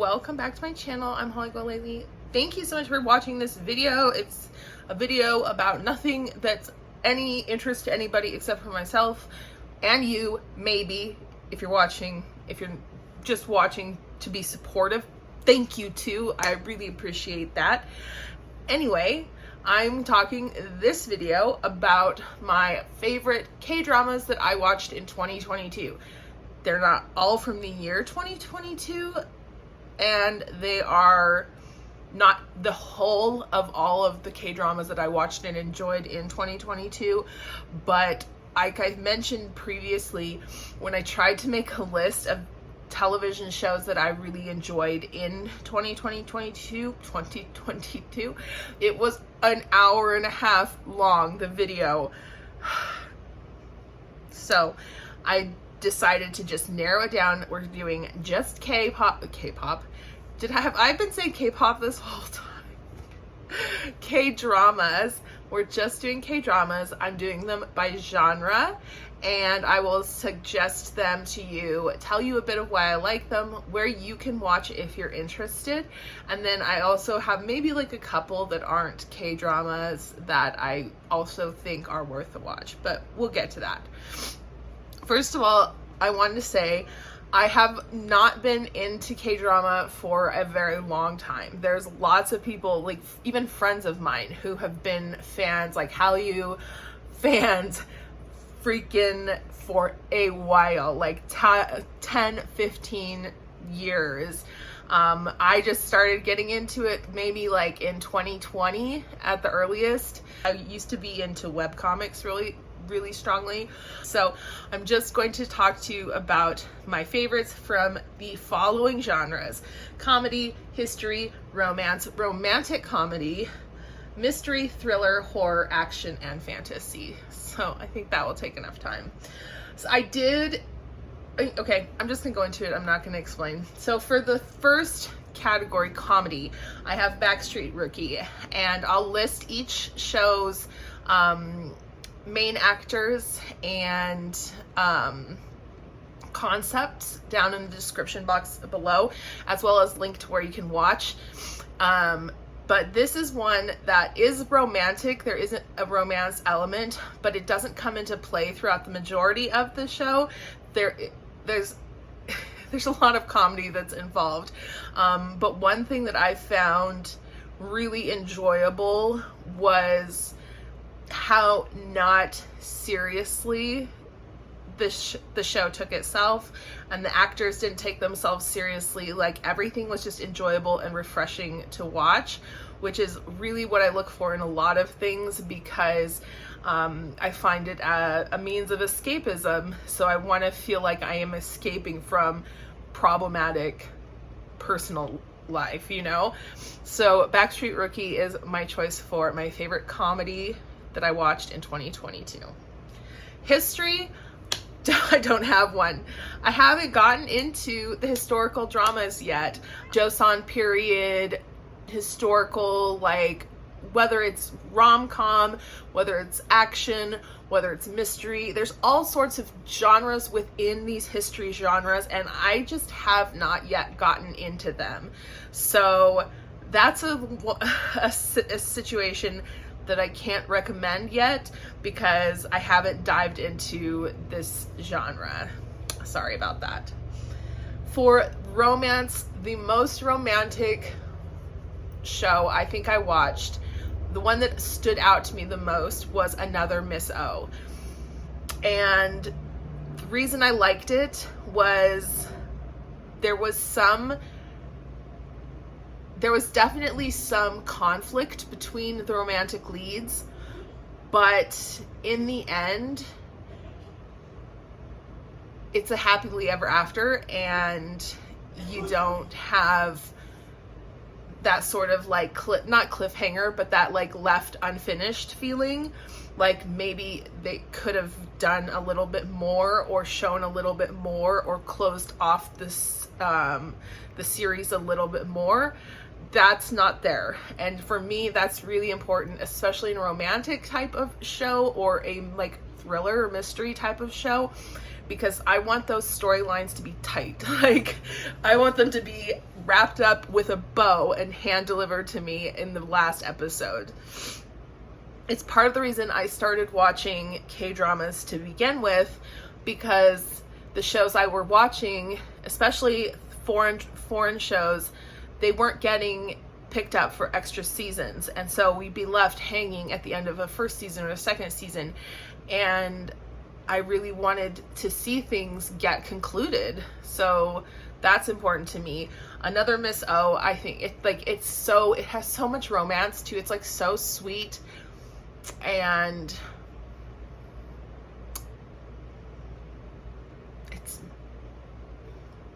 welcome back to my channel. I'm Holly Go Lately. Thank you so much for watching this video. It's a video about nothing that's any interest to anybody except for myself and you, maybe, if you're watching, if you're just watching to be supportive. Thank you too. I really appreciate that. Anyway, I'm talking this video about my favorite K-dramas that I watched in 2022. They're not all from the year 2022, and they are not the whole of all of the K-dramas that I watched and enjoyed in 2022, but like I mentioned previously, when I tried to make a list of television shows that I really enjoyed in 2022, it was an hour and a half long, the video. So I decided to just narrow it down. We're doing just K-pop. I've been saying K-pop this whole time. K-dramas. We're just doing K-dramas. I'm doing them by genre, and I will suggest them to you, tell you a bit of why I like them, where you can watch if you're interested, and then I also have maybe like a couple that aren't K-dramas that I also think are worth a watch, but we'll get to that. First of all, I wanted to say I have not been into K-drama for a very long time. There's lots of people, like even friends of mine, who have been fans, like Hallyu fans, freaking for a while, like 10, 15 years. I just started getting into it maybe like in 2020 at the earliest. I used to be into webcomics really strongly. So I'm just going to talk to you about my favorites from the following genres: comedy, history, romance, romantic comedy, mystery, thriller, horror, action, and fantasy. So I think that will take enough time. So I'm just gonna go into it. I'm not gonna explain. So for the first category, comedy, I have Backstreet Rookie, and I'll list each show's main actors and concepts down in the description box below, as well as link to where you can watch. But this is one that is romantic. There isn't a romance element, but it doesn't come into play throughout the majority of the show. There's a lot of comedy that's involved. But one thing that I found really enjoyable was how not seriously the show took itself, and the actors didn't take themselves seriously. Like, everything was just enjoyable and refreshing to watch, which is really what I look for in a lot of things, because I find it a means of escapism. So I want to feel like I am escaping from problematic personal life, you know? So Backstreet Rookie is my choice for my favorite comedy that I watched in 2022. History, I don't have one. I haven't gotten into the historical dramas yet. Joseon period, historical, like whether it's rom-com, whether it's action, whether it's mystery. There's all sorts of genres within these history genres, and I just have not yet gotten into them. So that's a situation that I can't recommend yet, because I haven't dived into this genre. Sorry about that. For romance, the most romantic show I think I watched, the one that stood out to me the most, was Another Miss O. And the reason I liked it was there was definitely some conflict between the romantic leads, but in the end, it's a happily ever after, and you don't have that sort of like not cliffhanger, but that like left unfinished feeling. Like maybe they could have done a little bit more, or shown a little bit more, or closed off this the series a little bit more. That's not there. And for me, that's really important, especially in a romantic type of show, or a like thriller or mystery type of show, because I want those storylines to be tight. Like, I want them to be wrapped up with a bow and hand delivered to me in the last episode. It's part of the reason I started watching K-dramas to begin with, because the shows I were watching, especially foreign shows, they weren't getting picked up for extra seasons, and so we'd be left hanging at the end of a first season or a second season, and I really wanted to see things get concluded. So that's important to me. Another Miss O, I think it has so much romance too. It's like so sweet, and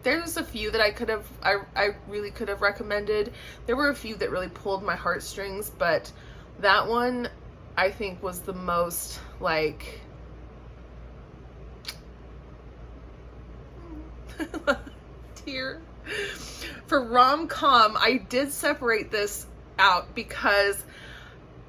there's a few that I really could have recommended. There were a few that really pulled my heartstrings, but that one I think was the most like tear. For rom-com, I did separate this out because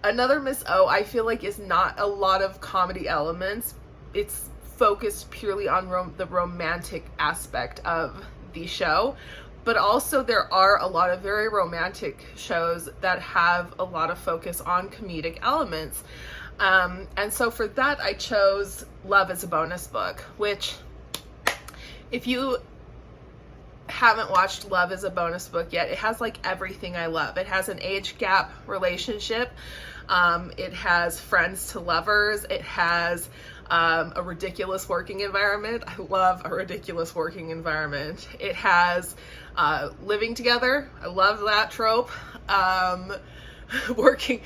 Another Miss O, I feel like, is not a lot of comedy elements. It's focused purely on the romantic aspect of the show, but also there are a lot of very romantic shows that have a lot of focus on comedic elements, and so for that I chose Love is a Bonus Book, which, if you haven't watched Love is a Bonus Book yet, it has like everything I love. It has an age gap relationship, it has friends to lovers, it has a ridiculous working environment. I love a ridiculous working environment. It has living together. I love that trope. Working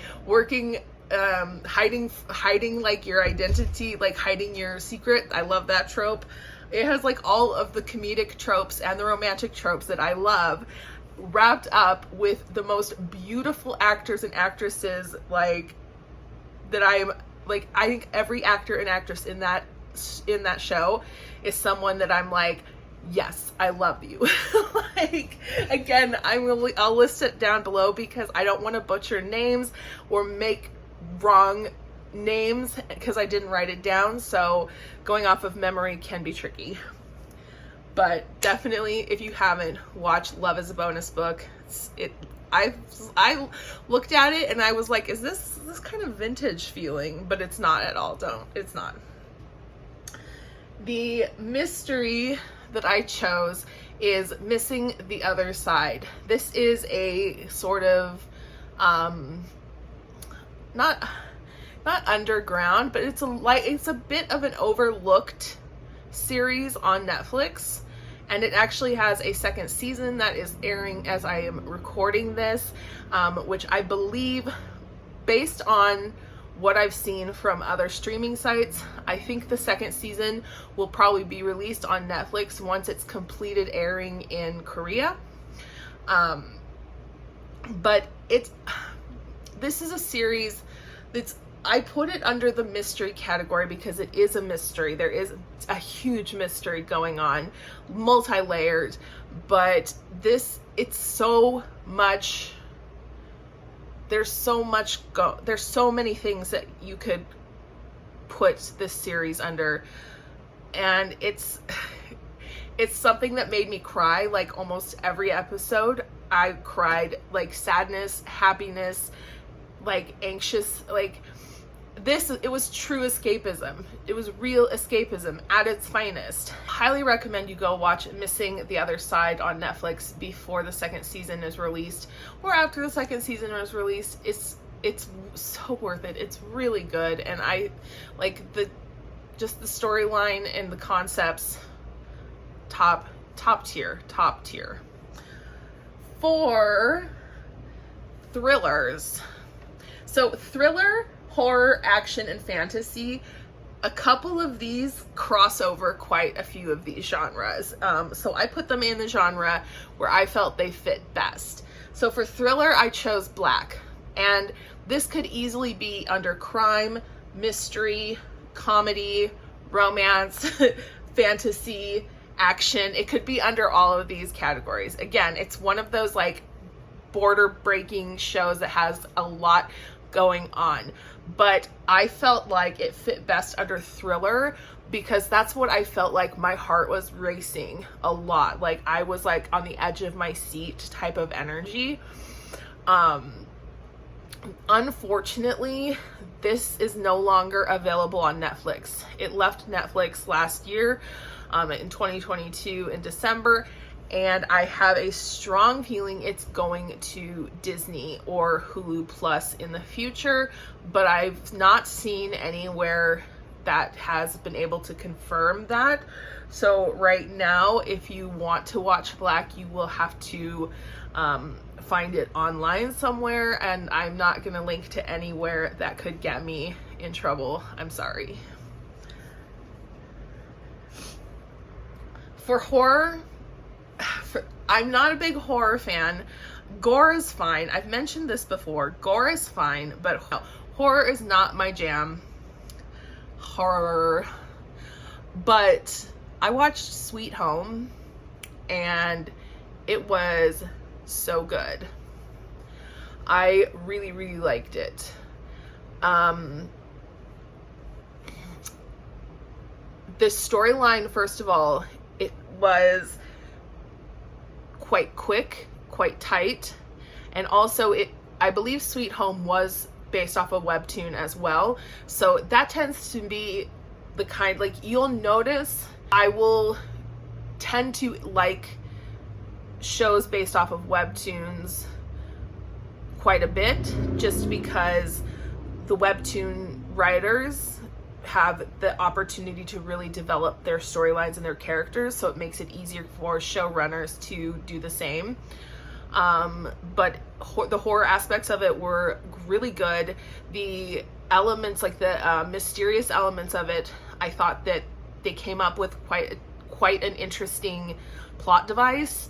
hiding like your identity, like hiding your secret. I love that trope. It has like all of the comedic tropes and the romantic tropes that I love, wrapped up with the most beautiful actors and actresses, like, that I'm like, I think every actor and actress in that show is someone that I'm like, yes, I love you. Like, again, I'll list it down below because I don't want to butcher names or make wrong names because I didn't write it down, so going off of memory can be tricky. But definitely, if you haven't watched Love is a Bonus Book, I looked at it and I was like, is this kind of vintage feeling? But it's not at all. It's not. The mystery that I chose is Missing the Other Side. This is a sort of not underground, but it's a bit of an overlooked series on Netflix, and it actually has a second season that is airing as I am recording this, which I believe, based on what I've seen from other streaming sites, I think the second season will probably be released on Netflix once it's completed airing in Korea. But this is a series that's, I put it under the mystery category because it is a mystery. There is a huge mystery going on, multi-layered, but it's so much, there's so many things that you could put this series under, and it's something that made me cry. Like, almost every episode I cried, like sadness, happiness, like anxious, like it was true escapism. It was real escapism at its finest. Highly recommend you go watch Missing the Other Side on Netflix before the second season is released, or after the second season is released. It's so worth it. It's really good, and I like the storyline and the concepts. Top tier. For thrillers, so thriller, horror, action, and fantasy, a couple of these cross over quite a few of these genres. So I put them in the genre where I felt they fit best. So for thriller, I chose Black, and this could easily be under crime, mystery, comedy, romance, fantasy, action. It could be under all of these categories. Again, it's one of those like border breaking shows that has a lot going on, but I felt like it fit best under thriller because that's what I felt like. My heart was racing a lot. Like I was like on the edge of my seat type of energy. Unfortunately, this is no longer available on Netflix. It left Netflix last year, in 2022 in December, and I have a strong feeling it's going to Disney or Hulu Plus in the future, but I've not seen anywhere that has been able to confirm that. So right now, if you want to watch Black, you will have to find it online somewhere, and I'm not gonna link to anywhere that could get me in trouble. I'm sorry. For horror, I'm not a big horror fan. Gore is fine. I've mentioned this before. Gore is fine, but horror is not my jam. Horror. But I watched Sweet Home, and it was so good. I really, really liked it. The storyline, first of all, it was quite quick, quite tight, and also I believe Sweet Home was based off a webtoon as well, so that tends to be the kind, like, you'll notice I will tend to like shows based off of webtoons quite a bit, just because the webtoon writers have the opportunity to really develop their storylines and their characters, so it makes it easier for showrunners to do the same. But the horror aspects of it were really good. The elements, like the mysterious elements of it, I thought that they came up with quite an interesting plot device.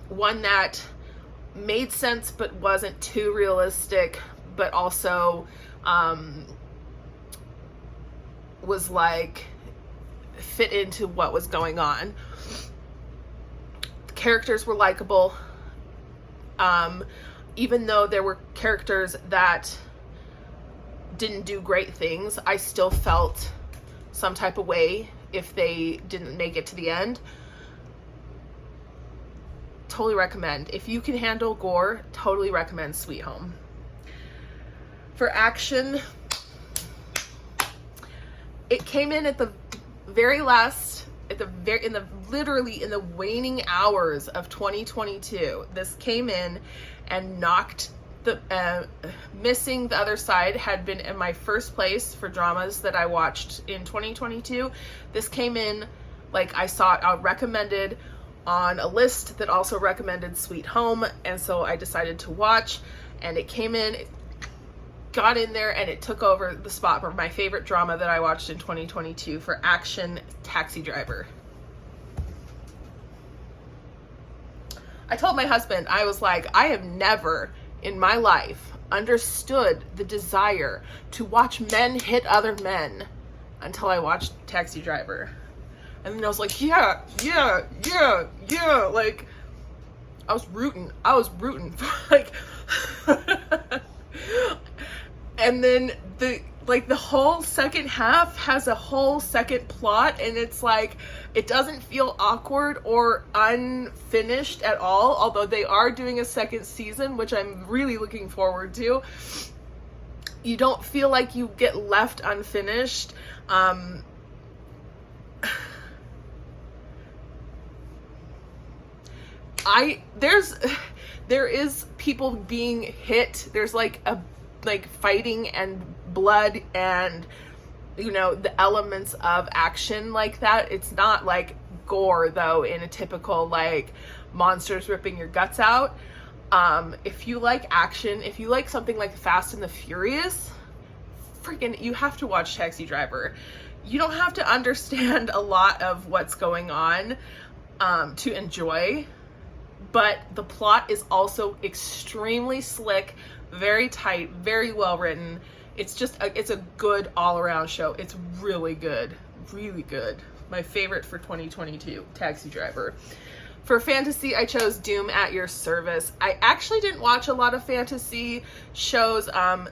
One that made sense but wasn't too realistic, but also was like fit into what was going on. The characters were likable. Even though there were characters that didn't do great things, I still felt some type of way if they didn't make it to the end. Totally recommend. If you can handle gore, totally recommend Sweet Home. For action, it came in at the very last, literally in the waning hours of 2022. This came in and knocked the Missing the Other Side had been in my first place for dramas that I watched in 2022. This came in, like, I saw it recommended on a list that also recommended Sweet Home, and so I decided to watch, and it came in, it got in there, and it took over the spot for my favorite drama that I watched in 2022 for action, Taxi Driver. I told my husband, I was like, I have never in my life understood the desire to watch men hit other men until I watched Taxi Driver. And then I was like, yeah. Like, I was rooting like, and then the whole second half has a whole second plot, and it's like, it doesn't feel awkward or unfinished at all, although they are doing a second season, which I'm really looking forward to. You don't feel like you get left unfinished. There is people being hit. There's like fighting and blood and, you know, the elements of action like that. It's not like gore though in a typical like monsters ripping your guts out. If you like action, if you like something like Fast and the Furious, freaking, you have to watch Taxi Driver. You don't have to understand a lot of what's going on to enjoy, but the plot is also extremely slick, very tight, very well written. It's just it's a good all-around show. It's really good. My favorite for 2022, Taxi Driver. For fantasy, I chose Doom at Your Service. I actually didn't watch a lot of fantasy shows.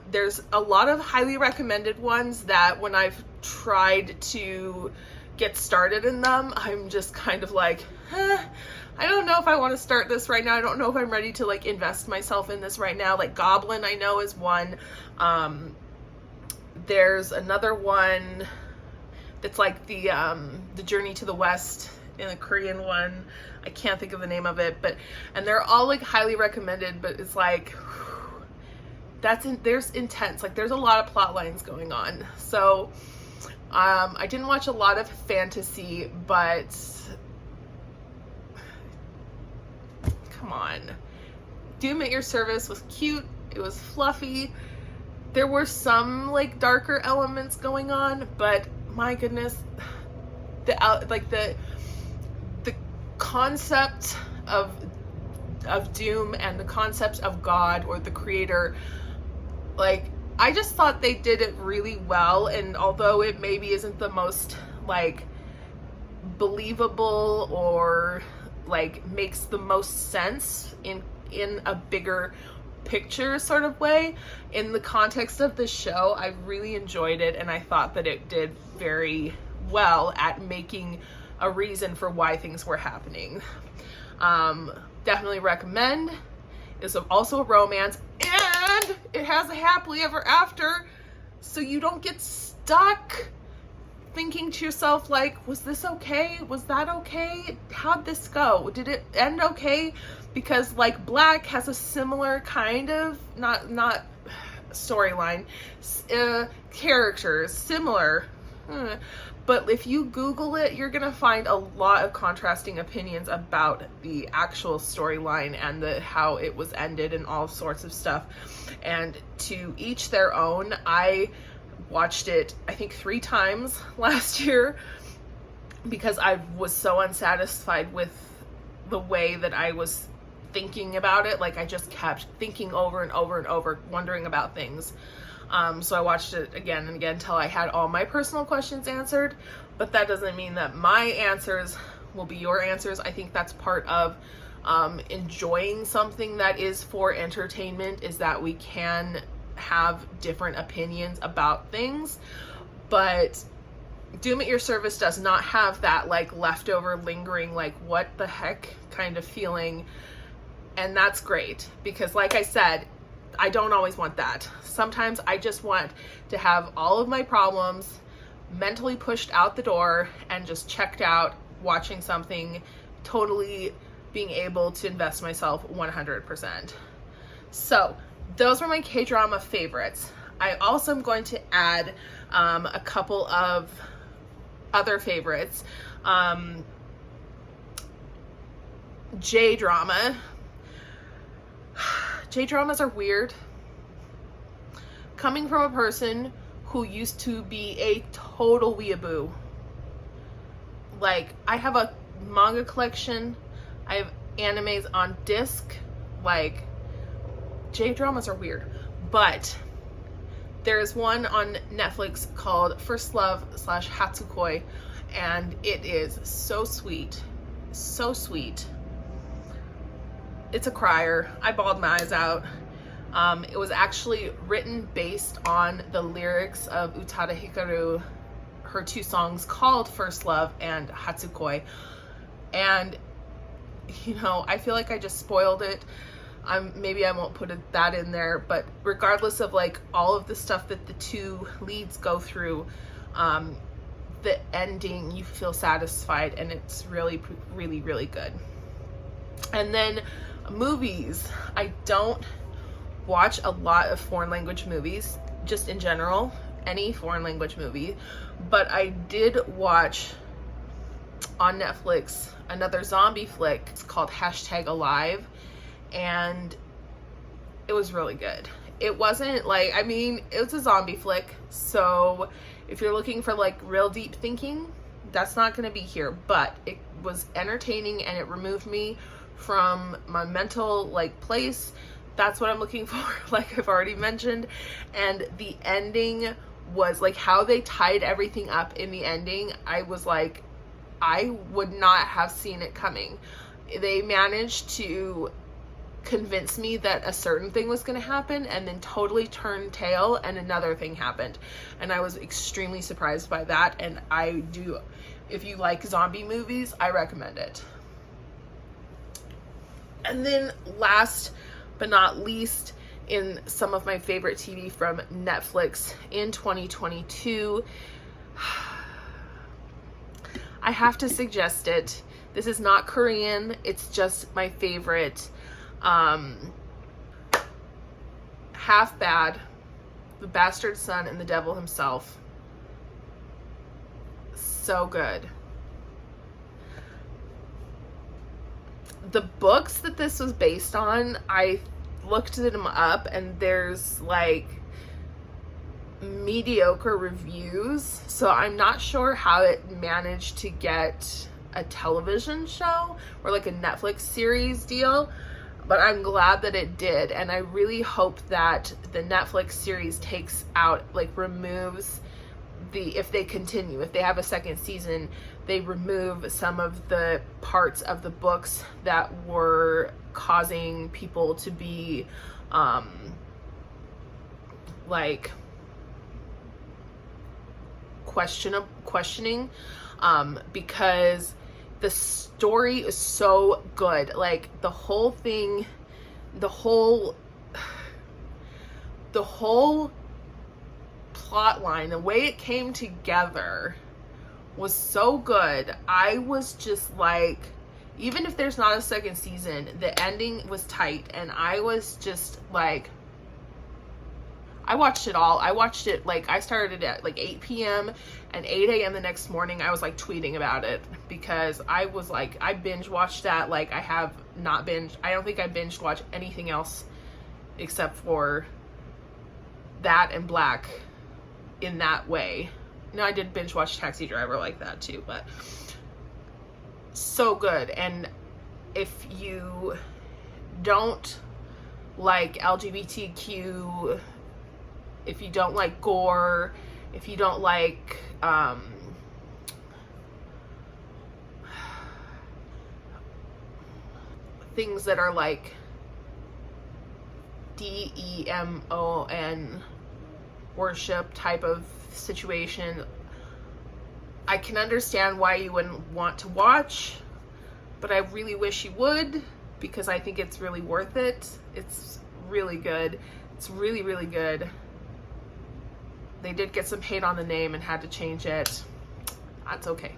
There's a lot of highly recommended ones that when I've tried to get started in them, I'm just kind of like, I don't know if I want to start this right now. I don't know if I'm ready to like invest myself in this right now. Like Goblin, I know, is one. There's another one that's like the Journey to the West, in the Korean one. I can't think of the name of it, and they're all like highly recommended, but it's like, there's intense, like there's a lot of plot lines going on. So I didn't watch a lot of fantasy, but come on. Doom at Your Service was cute. It was fluffy. There were some like darker elements going on, but my goodness, the concept of Doom and the concept of God or the creator, like I just thought they did it really well. And although it maybe isn't the most like believable or like makes the most sense in a bigger picture sort of way, in the context of the show, I really enjoyed it, and I thought that it did very well at making a reason for why things were happening. Definitely recommend. It's also a romance, and it has a happily ever after, so you don't get stuck thinking to yourself like, was this okay? Was that okay? How'd this go? Did it end okay? Because like Black has a similar kind of not storyline, characters similar, but if you Google it, you're gonna find a lot of contrasting opinions about the actual storyline and how it was ended and all sorts of stuff. And to each their own. I watched it, I think 3 times last year because I was so unsatisfied with the way that I was thinking about it. Like I just kept thinking over and over and over, wondering about things. So I watched it again and again until I had all my personal questions answered. But that doesn't mean that my answers will be your answers. I think that's part of enjoying something that is for entertainment, is that we can have different opinions about things. But Doom at Your Service does not have that like leftover lingering like what the heck kind of feeling, and that's great, because like I said, I don't always want that. Sometimes I just want to have all of my problems mentally pushed out the door and just checked out, watching something, totally being able to invest myself 100%. So those were my K-drama favorites. I also am going to add a couple of other favorites. J-drama. J-dramas are weird. Coming from a person who used to be a total weeaboo. Like, I have a manga collection. I have animes on disc. Like, J-dramas are weird. But there's one on Netflix called First Love / Hatsukoi, and it is so sweet. So sweet. It's a crier. I bawled my eyes out. It was actually written based on the lyrics of Utada Hikaru, her 2 songs called First Love and Hatsukoi. And, you know, I feel like I just spoiled it. Maybe I won't put that in there, but regardless of like all of the stuff that the 2 leads go through, the ending, you feel satisfied, and it's really, really, really good. And then movies. I don't watch a lot of foreign language movies, just in general, any foreign language movie, but I did watch on Netflix another zombie flick. It's called #Alive, and it was really good. It wasn't like, I mean, it was a zombie flick, so if you're looking for like real deep thinking, that's not going to be here, but it was entertaining and it removed me from my mental like place. That's what I'm looking for, like I've already mentioned. And the ending was like how they tied everything up in the ending. I was like, I would not have seen it coming. they managed to convince me that a certain thing was going to happen and then totally turn tail and another thing happened. And I was extremely surprised by that. And if you like zombie movies, I recommend it. And then last but not least, in some of my favorite TV from Netflix in 2022, I have to suggest it. This is not Korean, it's just my favorite. Half Bad, The Bastard Son and the Devil Himself. So good. The books that this was based on, I looked them up and there's like mediocre reviews, so I'm not sure how it managed to get a television show or like a Netflix series deal, but I'm glad that it did. And I really hope that the Netflix series removes if they continue, if they have a second season, they remove some of the parts of the books that were causing people to be questioning, because the story is so good. Like the whole thing, the whole plot line, the way it came together was so good. I was just like, even if there's not a second season, the ending was tight, and I was just like, I watched it all. I watched it, like, I started at like 8 p.m. and 8 a.m. the next morning, I was like tweeting about it, because I was like, I binge watched that. Like, I have not binged, I don't think I binged watched anything else except for that and Black in that way. No, I did binge watch Taxi Driver like that too, but so good. And if you don't like LGBTQ, if you don't like gore, if you don't like things that are like DEMON worship type of situation, I can understand why you wouldn't want to watch, but I really wish you would, because I think it's really worth it. It's really good. It's really, really good. They did get some hate on the name and had to change it. That's okay.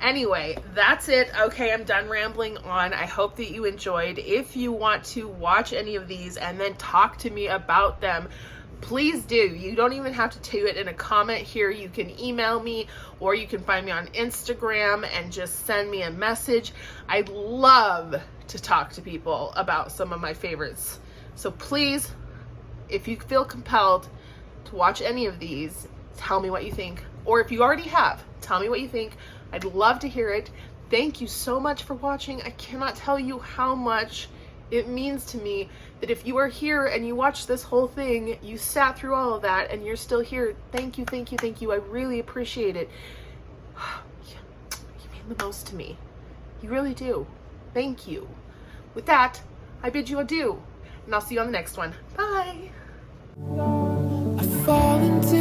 Anyway, that's it. Okay, I'm done rambling on. I hope that you enjoyed. If you want to watch any of these and then talk to me about them, please do. You don't even have to do it in a comment here. You can email me, or you can find me on Instagram and just send me a message. I'd love to talk to people about some of my favorites. So please, if you feel compelled to watch any of these, tell me what you think. Or if you already have, tell me what you think. I'd love to hear it. Thank you so much for watching. I cannot tell you how much it means to me that if you are here and you watched this whole thing, you sat through all of that and you're still here. Thank you, thank you, thank you. I really appreciate it. You mean the most to me. You really do. Thank you. With that, I bid you adieu, and I'll see you on the next one. Bye. I fall into